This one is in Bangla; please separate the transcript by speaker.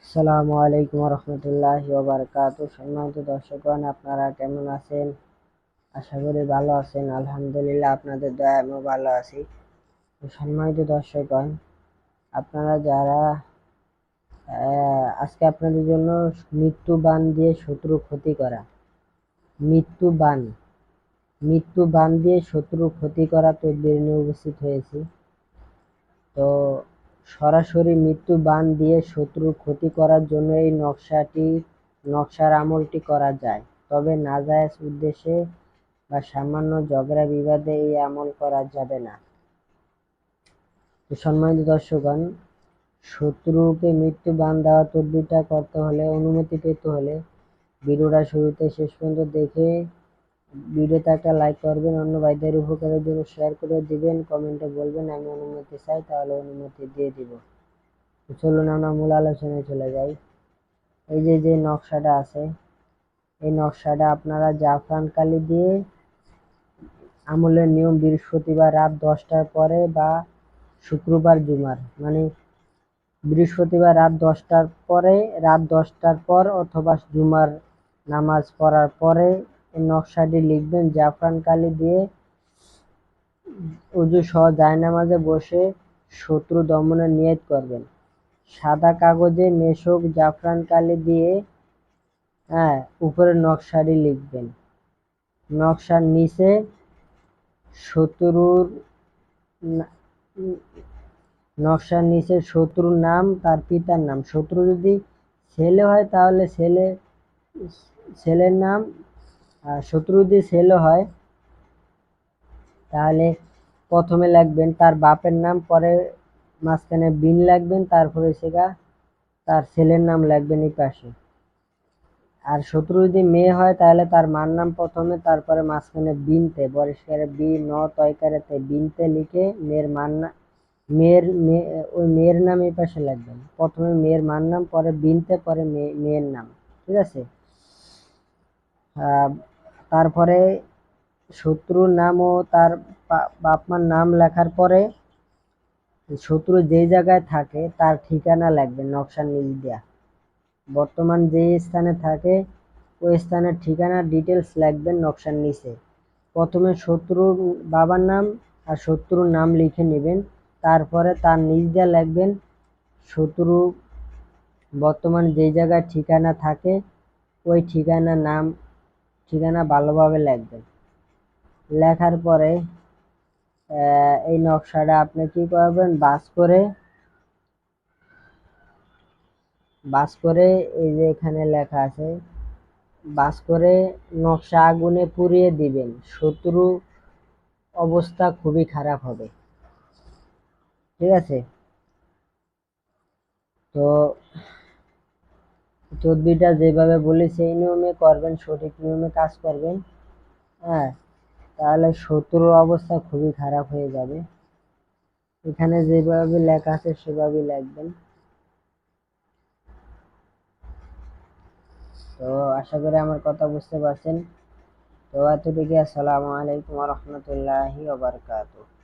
Speaker 1: আসসালামু আলাইকুম রহমতুল্লাহি ওয়া বারাকাতুহু। সম্মানিত দর্শকগণ, আপনারা কেমন আছেন? আশা করি ভালো আছেন। আলহামদুলিল্লাহ, আপনাদের দয়ায় আমিও ভালো আছি। সম্মানিত দর্শকগণ, আপনারা যারা আজকে আপনাদের জন্য মৃত্যু বাণ দিয়ে শত্রু ক্ষতি করা, মৃত্যু বাণ দিয়ে শত্রু ক্ষতি করা তদবির নিয়ে উপস্থিত হয়েছি। তো সরাসরি মৃত্যু বাণ দিয়ে শত্রুর ক্ষতি করার জন্য এই নকশার আমলটি করা যায়, তবে নাজায়েজ উদ্দেশ্যে বা সামান্য ঝগড়া বিবাদে এই আমল করা যাবে না। তো সম্মানিত দর্শকগণ, শত্রুকে মৃত্যু বাণ দেওয়া তদবিরটা করতে হলে, অনুমতি পেতে হলে ভিডিওটা শুরুতে শেষ পর্যন্ত দেখে ভিডিওতে একটা লাইক করবেন, অন্য ভাইদের উপকারের জন্য শেয়ার করে দিবেন, কমেন্টে বলবেন আমি অনুমতি চাই, তাহলে অনুমতি দিয়ে দিব। চলুন আমরা মূল আলোচনায় চলে যাই। এই যে নকশাটা আছে, এই নকশাটা আপনারা জাফরান কালি দিয়ে, আমলের নিয়ম বৃহস্পতিবার রাত 10টার পরে বা শুক্রবার জুমার, মানে বৃহস্পতিবার রাত 10টার পর অথবা জুমার নামাজ পড়ার পরে এই নকশাটি লিখবেন। জাফরান কালি দিয়ে ওযু সহ জায়নামাজে বসে শত্রু দমনের নিয়ত করবেন। সাদা কাগজে মেশক জাফরান কালি দিয়ে উপরে নকশাটি লিখবেন। নকশার নিচে শত্রুর নাম, তার পিতার নাম। শত্রু যদি ছেলে হয় তাহলে ছেলের নাম, আর শত্রু যদি ছেলে হয় তাহলে প্রথমে লিখবেন তার বাপের নাম, পরে মাঝখানে বিন লিখবেন, তারপরে তার ছেলের নাম লিখবেন এই পাশে। আর শত্রু যদি মেয়ে হয় তাহলে তার মার নাম প্রথমে, তারপরে মাঝখানে বিনতে, বরিষ্কারে বি ন তয়কারেতে বিনতে লিখে মেয়ের নাম এই পাশে লিখবেন। প্রথমে মেয়ের মার নাম, পরে বিনতে, পরে মেয়ের নাম। ঠিক আছে? তারপরে শত্রুর নাম ও তার বাপ মার নাম লেখার পরে শত্রু যেই জায়গায় থাকে তার ঠিকানা লিখবেন নকশার নিচ দিয়া। বর্তমান যে স্থানে থাকে ওই স্থানের ঠিকানা ডিটেলস লিখবেন নকশার নিচে। প্রথমে শত্রুর বাবার নাম আর শত্রুর নাম লিখে নেবেন, তারপরে তার নিচ দিয়ে লিখবেন শত্রু বর্তমান যেই জায়গায় ঠিকানা থাকে ওই ঠিকানা ভালোভাবে লিখবেন। লেখার পরে এই নকশাটা আপনি কি করবেন, বাস করে এই যে এখানে লেখা আছে, বাস করে নকশা আগুনে পুড়িয়ে দিবেন। শত্রু অবস্থা খুবই খারাপ হবে। ঠিক আছে? তো তদবিরটা যেভাবে বলেছি এই নিয়মে করবেন, সঠিক নিয়মে কাজ করবেন, তাহলে শত্রুর অবস্থা খুবই খারাপ হয়ে যাবে। এখানে যেভাবে লেখা আছে সেভাবেই লিখবেন। তো আশা করি আমার কথা বুঝতে পারছেন। তো এতটুকু। আসসালামু আলাইকুম ওয়া রাহমাতুল্লাহি ওয়া বারাকাতুহু।